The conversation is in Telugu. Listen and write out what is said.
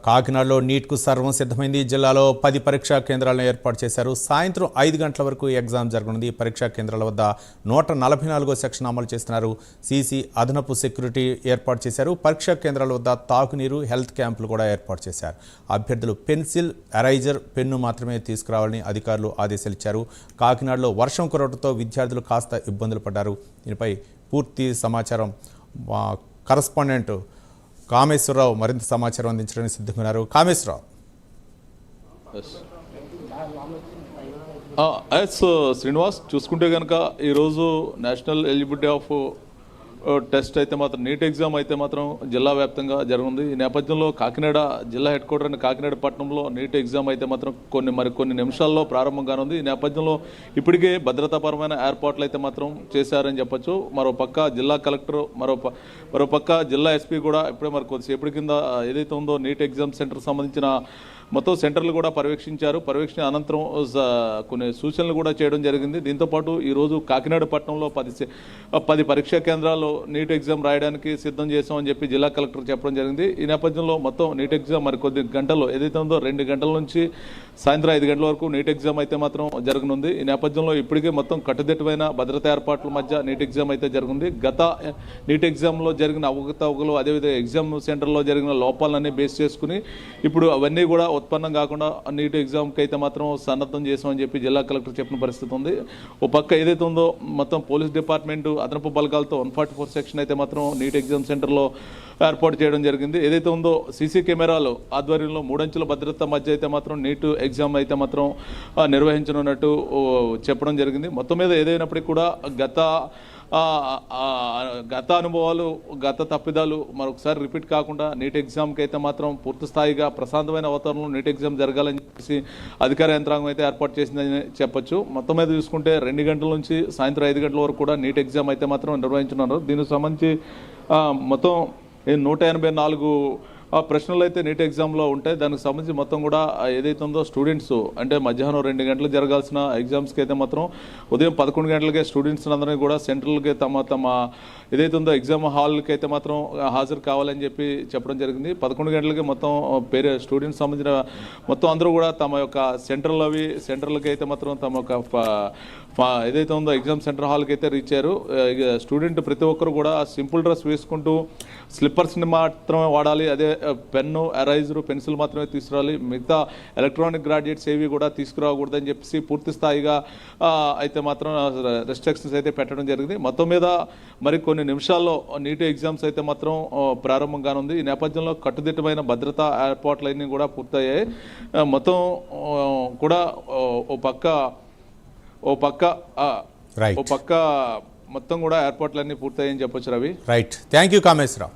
కాకినాడలో నీట్కు సర్వం సిద్ధమైంది. జిల్లాలో 10 పరీక్షా కేంద్రాలను ఏర్పాటు చేశారు. సాయంత్రం 5 గంటల వరకు ఎగ్జామ్ జరగనుంది. పరీక్షా కేంద్రాల వద్ద 144వ సెక్షన్ అమలు చేస్తున్నారు. సీసీ అదనపు సెక్యూరిటీ ఏర్పాటు చేశారు. పరీక్షా కేంద్రాల వద్ద తాగునీరు, హెల్త్ క్యాంపులు కూడా ఏర్పాటు చేశారు. అభ్యర్థులు పెన్సిల్, ఎరైజర్, పెన్ను మాత్రమే తీసుకురావాలని అధికారులు ఆదేశాలు ఇచ్చారు. కాకినాడలో వర్షం కురవడంతో విద్యార్థులు కాస్త ఇబ్బందులు పడ్డారు. దీనిపై పూర్తి సమాచారం కరస్పాండెంట్ కామేశ్వరరావు మరింత సమాచారం అందించడానికి సిద్ధమన్నారు. కామేశ్వరరావు. శ్రీనివాస్, చూసుకుంటే కనుక ఈరోజు నేషనల్ ఎలిజిబిలిటీ ఆఫ్ టెస్ట్ అయితే మాత్రం నీట్ ఎగ్జామ్ అయితే మాత్రం జిల్లా వ్యాప్తంగా జరుగుతుంది. ఈ నేపథ్యంలో కాకినాడ జిల్లా హెడ్ క్వార్టర్ అయిన కాకినాడ పట్టణంలో నీట్ ఎగ్జామ్ అయితే మాత్రం కొన్ని నిమిషాల్లో ప్రారంభం కానుంది. ఈ నేపథ్యంలో ఇప్పటికే భద్రతాపరమైన ఏర్పాట్లు అయితే మాత్రం చేశారని చెప్పొచ్చు. మరోపక్క జిల్లా కలెక్టర్, మరోపక్క జిల్లా ఎస్పీ కూడా ఇప్పుడే మరి కొద్దిసేపటి కింద ఏదైతే ఉందో నీట్ ఎగ్జామ్ సెంటర్ సంబంధించిన మొత్తం సెంటర్లు కూడా పర్యవేక్షించారు. పర్యవేక్షణ అనంతరం కొన్ని సూచనలు కూడా చేయడం జరిగింది. దీంతోపాటు ఈరోజు కాకినాడ పట్టణంలో 10 పరీక్షా కేంద్రాల్లో నీట్ ఎగ్జామ్ రాయడానికి సిద్ధం చేశామని చెప్పి జిల్లా కలెక్టర్ చెప్పడం జరిగింది. ఈ నేపథ్యంలో మొత్తం నీట్ ఎగ్జామ్ మరి కొద్ది గంటల్లో ఏదైతే ఉందో 2 గంటల నుంచి సాయంత్రం 5 గంటల వరకు నీట్ ఎగ్జామ్ అయితే మాత్రం జరగనుంది. ఈ నేపథ్యంలో ఇప్పటికే మొత్తం కట్టుదిట్టమైన భద్రతా ఏర్పాట్ల మధ్య నీట్ ఎగ్జామ్ అయితే జరుగుతుంది. గత నీట్ ఎగ్జామ్లో జరిగిన అవకతవకలు, అదేవిధంగా ఎగ్జామ్ సెంటర్లో జరిగిన లోపాలన్నీ బేస్ చేసుకుని ఇప్పుడు అవన్నీ కూడా ఉత్పన్నం కాకుండా నీట్ ఎగ్జామ్కి అయితే మాత్రం సన్నద్ధం చేసామని చెప్పి జిల్లా కలెక్టర్ చెప్పిన పరిస్థితి ఉంది. ఓ పక్క ఏదైతే ఉందో మొత్తం పోలీస్ డిపార్ట్మెంటు అదనపు బలగాలతో 144 సెక్షన్ అయితే మాత్రం నీట్ ఎగ్జామ్ సెంటర్లో ఏర్పాటు చేయడం జరిగింది. ఏదైతే ఉందో సీసీ కెమెరాలు ఆధ్వర్యంలో 3 అంచెల భద్రత మధ్య అయితే మాత్రం నీట్ ఎగ్జామ్ అయితే మాత్రం నిర్వహించనున్నట్టు చెప్పడం జరిగింది. మొత్తం మీద ఏదైనప్పటికీ కూడా గత అనుభవాలు, గత తప్పిదాలు మరొకసారి రిపీట్ కాకుండా నీట్ ఎగ్జామ్కి అయితే మాత్రం పూర్తి స్థాయిగా ప్రశాంతమైన వాతావరణంలో నీట్ ఎగ్జామ్ జరగాలని చెప్పేసి అధికార యంత్రాంగం అయితే ఏర్పాటు చేసిందని చెప్పొచ్చు. మొత్తం మీద చూసుకుంటే 2 గంటల నుంచి సాయంత్రం 5 గంటల వరకు కూడా నీట్ ఎగ్జామ్ అయితే మాత్రం నిర్వహించున్నారు. దీనికి సంబంధించి మొత్తం 184 ప్రశ్నలు అయితే నీట్ ఎగ్జామ్లో ఉంటాయి. దానికి సంబంధించి మొత్తం కూడా ఏదైతే ఉందో స్టూడెంట్స్ అంటే మధ్యాహ్నం 2 గంటలకు జరగాల్సిన ఎగ్జామ్స్కి అయితే మాత్రం ఉదయం 11 గంటలకే స్టూడెంట్స్ అందరినీ కూడా సెంట్రల్కి తమ ఏదైతే ఉందో ఎగ్జామ్ హాల్కి అయితే మాత్రం హాజరు కావాలని చెప్పి చెప్పడం జరిగింది. 11 గంటలకి మొత్తం స్టూడెంట్స్ సంబంధించిన మొత్తం అందరూ కూడా తమ యొక్క సెంటర్లకి అయితే మాత్రం తమ యొక్క ఏదైతే ఉందో ఎగ్జామ్ సెంటర్ హాల్కి అయితే రీచ్ అయ్యారు. స్టూడెంట్ ప్రతి ఒక్కరు కూడా సింపుల్ డ్రెస్ వేసుకుంటూ స్లిప్పర్స్ని మాత్రమే వాడాలి. అదే పెన్ను, ఎరైజరు, పెన్సిల్ మాత్రమే తీసుకురావాలి. మిగతా ఎలక్ట్రానిక్ గ్రాడ్యుయేట్స్ ఏవి కూడా తీసుకురాకూడదని చెప్పేసి పూర్తి స్థాయిగా అయితే మాత్రం రెస్ట్రిక్షన్స్ అయితే పెట్టడం జరిగింది. మొత్తం మీద మరి కొన్ని నిమిషాల్లో నీట్ ఎగ్జామ్స్ అయితే మాత్రం ప్రారంభం కానుంది. ఈ నేపథ్యంలో కట్టుదిట్టమైన భద్రతా ఏర్పాట్లన్నీ కూడా పూర్తయ్యాయి. మొత్తం కూడా ఓ పక్క మొత్తం కూడా ఏర్పాట్లన్నీ పూర్తయ్యాయని చెప్పొచ్చు Ravi. Right, thank you Kameswara Rao.